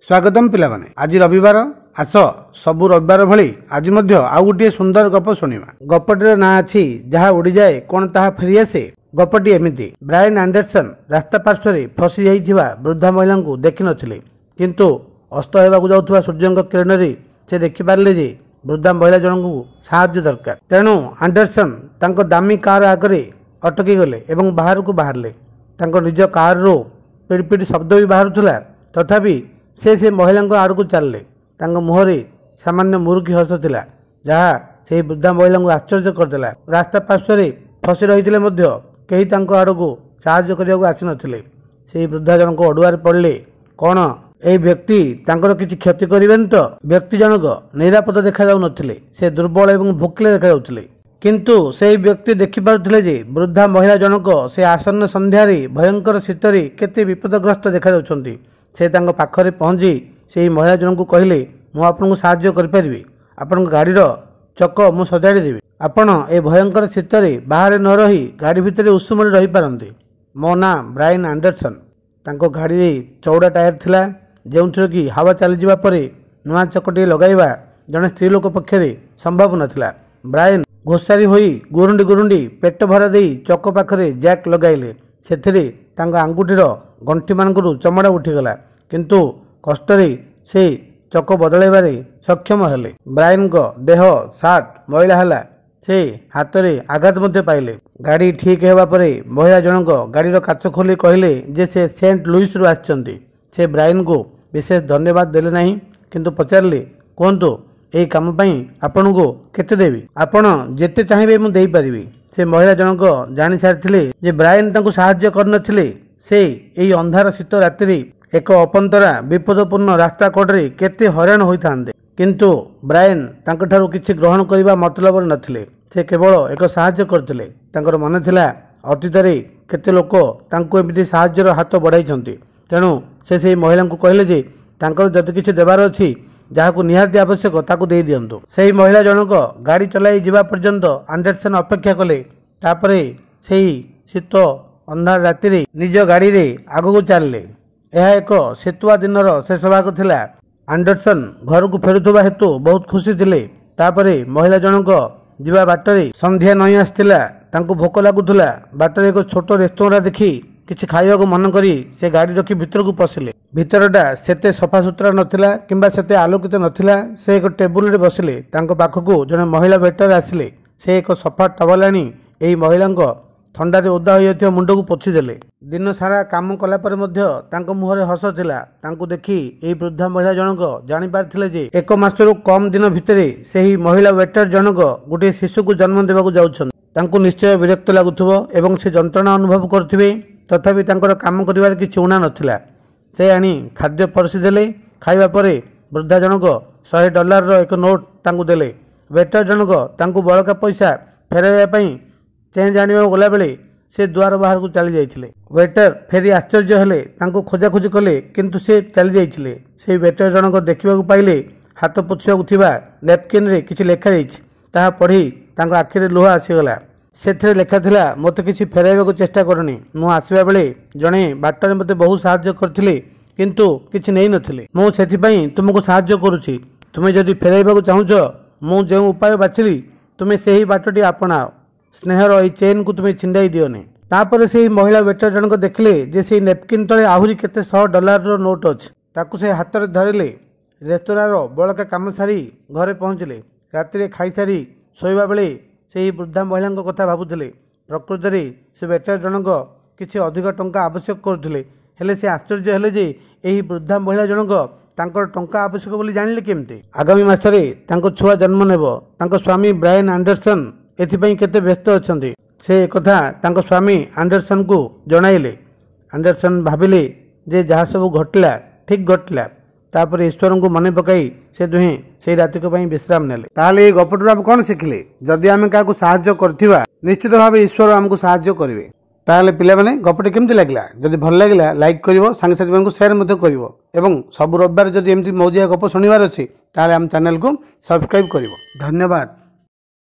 स्वागतम पिला माने आज रविवार आस सबु रविवार भली आज आउ गोटे सुंदर गप शुणा। गपटर ना अच्छी जहाँ उड़ी जाए कौन ताहा फेरी आसे। गपटी एमिति ब्रायन एंडरसन रास्ता पार्श्व फसी जाइथिबा वृद्धा महिला को देखि नथिले, किंतु अस्त हेबाकु जाउथुबा सूर्यंक किरण रे से देखि पारले जे वृद्धा महिला जन को साहाय्य दरकार। तेणु एंडरसन तांको दामी कार आगरे अटकी गले एवं बाहर को बाहरले। तांको निज कार रो पिड़पिड़ शब्द भी बाहरुला, तथापि से महिला आड़ को चलले। मुहरे सामान्य मुरुकी हस थिला, जहाँ से वृद्धा महिला को आश्चर्य करदेला। रास्ता पार्श्व फसी रही कहीं आड़ को साहाय्य करने आसी नथिले। से वृद्धा जनक अड़ुआर पड़े कौन ए व्यक्ति तांकर किछि क्षति करिवेन तो। व्यक्ति जनक निरापद देखा जाउ नथिले, से दुर्बल एवं भोकिले देखा जाउथिले, किंतु से व्यक्ति देखि पारुथिले जे वृद्धा महिला जनक से आसन्न संध्यारे भयंकर शीतरे केते विपदग्रस्त देखा जाउछंती। से तांको पाखरे पहुंची से महिला जन को कहले, मु आपन को साहाय्य करि परिबी, आपन गाड़ीर चक मु सजाड़ी देबी, आपण ए भयंकर शीतरे बाहर न रही गाड़ी भितर उषुमरे रही पारंती। मो ना ब्रायन एंडरसन। तांको गाड़ी रे चौड़ा टायर थिला, जेउथि कि हवा चली जिबा परे नुआ चकटी लगाइबा जने स्त्री लोक पक्षरे संभव नथिला। ब्रायन घोषारी होई गुरुंडी गुरुंडी पेट भरा देई चक पाखरे जैक लगाइले। सेथिरे तांको आंगुठीर गंठी मानकरू चमड़ा उठीगला, किंतु कष्टरे से चक बदलाइबारे सक्षम हेले। ब्रायन को देह सार्ट मैला हला, से हाथ में आघात मध्य पाइले। गाड़ी ठीक हेबा परे महिला जनक गाड़ीर काच खोली कहले जे से सेंट लुइस रु आछंती। से ब्रायन को विशेष धन्यवाद देले नहीं, किंतु पचारले, कहतु यही काम आपण को केते देवी, आपण जेते चाहिए मु देई परिबी। से महिला जनक जानी सारिथिले जे ब्रायन तांको साहाय्य करनथिले। से एई अंधार शीत रात्रि एक अपंतरा विपदपूर्ण रास्ता कड़े केते हैरान होइथांदे, किंतु ब्रायन तांकठारु किछि ग्रहण करिबा मतलब नथिले। से केवल एक साहाय्य करथिले। तांकर मन थिला अतीत रे केते लोक तांको एमिति साहाय्यर हाथ बढ़ाइछंती। तेणु से महिला को कहले जे तांकर जति किछि देबार अछि, जहाकु निहाती आवश्यक ताकु देई दियंतु। सेही महिला जनक गाड़ी चलाई जिबा पर्यंत एंडरसन अपेक्षा कले। तापरे सेही शीत अंधार राति रे निज गाड़ी रे आगु चलले। यह एक शीतुआ दिनर शेष भाग थिला। एंडरसन घर को फेरुथबा हेतु बहुत खुशी थिले। तापरे महिला जनक जिबा बाटरे संध्या नई आसथिला। तांको भोक लागुथुला। बाटरे एक छोट रेस्तोरां देखि किछि खाइबा को मन करी से गाड़ी रखी भीतर को पसिले। भीतरटा सेते सफा सुतरा नथिला किंबा सेते आलोकित नथिला। से एक टेबुल रे बसिले। तांको पाखकू जने महिला वेटर आसिले। से एक सफा टवल आनी एही महिलांको थंडारे ओदा होइथिबा मुंड को पोछि देले। दिन सारा काम कला पर मध्य तांको मुहरे हस थिला। तांको देखि एही वृद्धा महिला जनक जानि पारथिले जे एक मासरु कम दिन भितरे सेही महिला वेटर जनक गोटे शिशु को जन्म देबाकू जाउछन। तांको निश्चय विरक्त लागुथबो एवं से जंत्रणा अनुभव करथिबे, तथापि तांकर काम करिवार किछि उणा नथिला। से आनी खाद्य परसी देले। खाइबा परे वृद्धा जनक $100 रो एक नोट तांको देले। वेटर जनक तांको बळका पैसा फेराइबा पई चेंज आनिबा गला बेले से द्वार बाहर को चली जाइछिले। वेटर फेरी आश्चर्य हेले, तांको खोजा खोजी कले, किंतु से चली जाइछिले। से वेटर जनक देखिबाकू पाइले हाथ पोछिबाकू थिबा नैपकिन रे किछि लेखा जाइछि। ताहा पढ़ी तांको आखिरे लुह आसीगला। सेथिरे लेखा थिला, मते किछि फेराइबाकू चेष्टा करनी। मु आसीबा बेले जणे बाटरे मते बहुत साहाय्य करथिले, किंतु किछि नै नथिले। मु सेथि पई तुमको साहाय्य करूछि। तुमे जदि फेराइबाकू चाहुछ, मु जे उपाय बाछिली तुमे सेही बाटटी आपणाओ। स्नेहर ए चेन को तुम्हें छिंडाई दियोनी। तापर से महिला वेटर जनक देखले जे से नेपकिन तले आहुरी केते $100 रो नोट अछि। ताकू से हाथ रे धरिले। रेस्तोरां रो बळका काम सारी घरे पहुंचले। राति रे खाई सारी सोइबा बेले से वृद्धा महिला कथा भाबुथिले। प्रकृति रे से वेटर जनक किछि अधिक टंका आवश्यक करथिले, हेले से आश्चर्य हेले जे एही वृद्धा महिला जनक तांकर टंका आवश्यक बोली जानिले केमते। आगामी मासरे तांको छुआ जन्म नेबो। तांको स्वामी ब्रायन एंडरसन एथिपई केते व्यस्त अछंती। से कथा तांको स्वामी एंडरसन को जणाइले। एंडरसन भाबिले जे जहा सब घटला ठीक घटला। तापर ईश्वर को मन पकाई से दुहे से राति को पई विश्राम नेले। ताले गपटुर आप कोन सिखिले? जदि आमे काको साहाय्य करथिबा निश्चित भाबे ईश्वर हमको साहाय्य करिवे। ताले पिला माने गपटे केमति लागला? जदि भल लागला लाइक करिवो, संग साथी मानकु शेयर मते करिवो, एवं सब रविवार जदि एमति मौजिया गप सुनिवार अछि ताले हम चैनल को सब्सक्राइब करिवो। धन्यवाद।